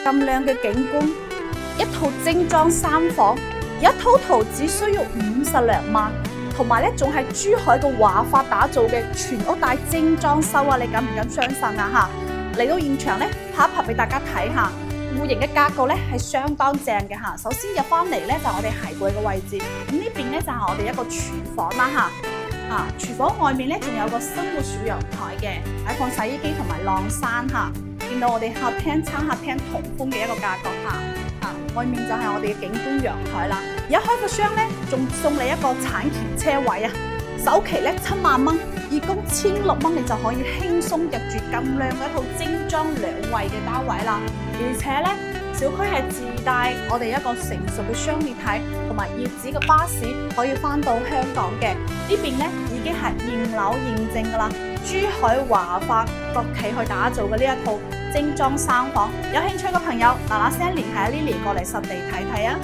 咁靚嘅景觀，一套精裝3房，一套圖只需要50零萬，同埋咧仲係珠海嘅華發打造嘅全屋大精裝修啊！你敢唔敢相信啊？嚇，嚟到現場咧，拍一拍俾大家睇下，戶型嘅格局咧係相當正嘅嚇。首先入翻嚟咧就係我哋鞋櫃嘅位置，咁呢邊咧就係我哋一個廚房啦嚇。廚房外面咧仲有個生活小陽台嘅，擺放洗衣機同埋晾衫嚇。見到我哋客廳餐客廳同寬嘅一個格局嚇。外面就係我哋嘅景觀陽台啦。而一開個箱咧，仲送你一個產權車位啊！首期咧7萬蚊，月供1600蚊，你就可以輕鬆入住咁靚嘅一套精裝2衛嘅單位啦。而且咧，小區係自帶我哋一個成熟嘅雙列體同埋葉子嘅巴士，可以翻到香港嘅。呢邊咧已經係驗樓驗證噶啦，珠海華發國企去打造嘅呢一套精裝3房，有興趣嘅朋友嗱嗱聲聯繫Lily過嚟實地睇睇啊！